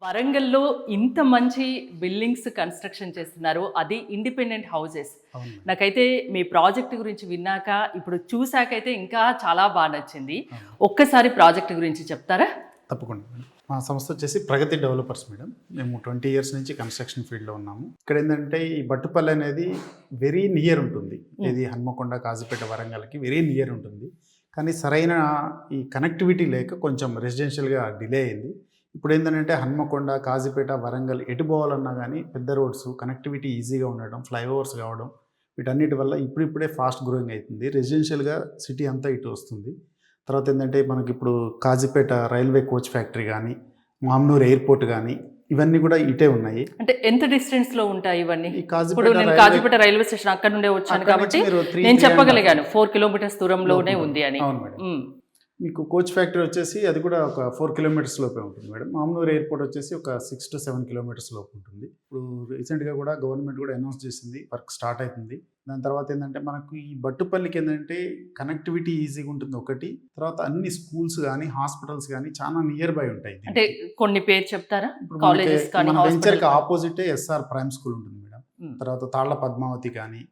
వరంగల్‌లో ఇంత మంచి బిల్డింగ్స్ కన్‌స్ట్రక్షన్ చేస్తున్నారు. అది ఇండిపెండెంట్ హౌసెస్. అవును మేడం. నాకైతే మీ ప్రాజెక్ట్ గురించి విన్నాక, ఇప్పుడు చూసాకైతే ఇంకా చాలా నచ్చింది. అవును. ఒక్కసారి ప్రాజెక్ట్ గురించి చెప్తారా? తప్పకుండా మేడం. మా సంస్థ వచ్చేసి ప్రగతి డెవలపర్స్ మేడం. మేము 20 ఇయర్స్ నుంచి కన్‌స్ట్రక్షన్ ఫీల్డ్‌లో ఉన్నాము. ఇక్కడ ఏందంటే ఈ బట్టుపల్లి అనేది వెరీ నియర్ ఉంటుంది. ఇది హన్మకొండ, కాజీపేట, వరంగల్‌కి వెరీ నియర్ ఉంటుంది. కానీ సరైన ఈ కనెక్టివిటీ లేక కొంచెం రెసిడెన్షియల్‌గా డిలే అయింది. ఇప్పుడు ఏంటంటే హన్మకొండ, కాజీపేట, వరంగల్ ఎటు పోవాలన్నా కానీ పెద్ద రోడ్స్, కనెక్టివిటీ ఈజీగా ఉండడం, ఫ్లైఓవర్స్ కావడం, వీటన్నిటి వల్ల ఇప్పుడిప్పుడే ఫాస్ట్ గ్రోయింగ్ అవుతుంది. రెసిడెన్షియల్‌గా సిటీ అంతా ఇటు వస్తుంది. తర్వాత ఏంటంటే మనకి ఇప్పుడు కాజీపేట రైల్వే కోచ్ ఫ్యాక్టరీ కానీ, మామ్నూర్ ఎయిర్పోర్ట్ కానీ ఇవన్నీ కూడా ఇటే ఉన్నాయి. అంటే ఎంత డిస్టెన్స్‌లో ఉంటాయి ఇవన్నీ? ఈ ఇప్పుడు నేను కాజీపేట రైల్వే స్టేషన్ అక్కడి నుండే వచ్చాను కాబట్టి నేను చెప్పగలిగాను 4 కిలోమీటర్స్ దూరంలోనే ఉంది అని. అవును మేడం. మీకు కోచ్ ఫ్యాక్టరీ వచ్చేసి అది కూడా ఒక 4 కిలోమీటర్స్ లోపే ఉంటుంది మేడం. మామ్నూర్ ఎయిర్పోర్ట్ వచ్చేసి ఒక 6 to 7 కిలోమీటర్స్ లోపు ఉంటుంది. ఇప్పుడు రీసెంట్గా కూడా గవర్నమెంట్ కూడా అనౌన్స్ చేసింది, వర్క్ స్టార్ట్ అవుతుంది. దాని తర్వాత ఏంటంటే మనకు ఈ బట్టుపల్లికి ఏంటంటే కనెక్టివిటీ ఈజీగా ఉంటుంది ఒకటి. తర్వాత అన్ని స్కూల్స్ కానీ హాస్పిటల్స్ కానీ చాలా నియర్ బై ఉంటాయి. అంటే కొన్ని పేరు చెప్తారా? ఇప్పుడు కాలేజెస్ కానీ వెంచర్కి ఆపోజిటే ఎస్ఆర్ ప్రైమ్ స్కూల్ ఉంటుంది మేడం. తర్వాత తాళ్ల పద్మావతి కానీ,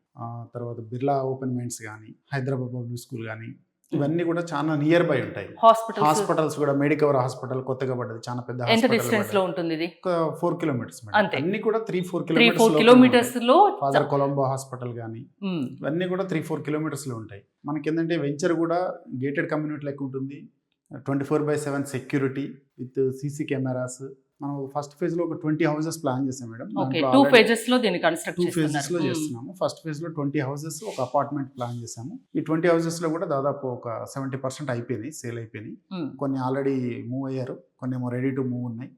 తర్వాత బిర్లా ఓపెన్ మైండ్స్ కానీ, హైదరాబాద్ పబ్లిక్ స్కూల్ కానీ, ఇవన్నీ కూడా చాలా నియర్ బై ఉంటాయి. హాస్పిటల్స్ కూడా మెడికవర్ హాస్పిటల్ కొత్తగా పడ్డది, చాలా పెద్ద ఎంత డిస్టెన్స్ లో ఉంటుంది ఇది? ఒక 4 కిలోమీటర్స్ మేడం. అంతే. అన్ని కూడా 3-4 కిలోమీటర్స్ లో ఫాదర్ కొలంబో హాస్పిటల్ కానీ ఇవన్నీ కూడా 3-4 కిలోమీటర్స్ లో ఉంటాయి. మనకి ఏంటంటే వెంచర్ కూడా గేటెడ్ కమ్యూనిటీ లెక్క ఉంటుంది. 24/7 సెక్యూరిటీ విత్ సీసీ కెమెరాస్. మనం ఫస్ట్ ఫేజ్ లో ఒక 20 హౌసెస్ ప్లాన్ చేసాం మేడం. ఓకే, 2 ఫేజెస్ లో దీన్ని కన్స్ట్రక్ట్ 2 ఫేజెస్ లో చేస్తున్నాము. ఫస్ట్ ఫేజ్ లో 20 హౌసెస్, ఒక అపార్ట్మెంట్ ప్లాన్ చేసాము. ఈ 20 హౌసెస్ లో కూడా దాదాపు ఒక 70% అయిపోయినాయి, సేల్ అయిపోయినాయి. కొన్ని ఆల్రెడీ మూవ్ అయ్యారు, కొన్ని ఏమో రెడీ టు మూవ్ ఉన్నాయి.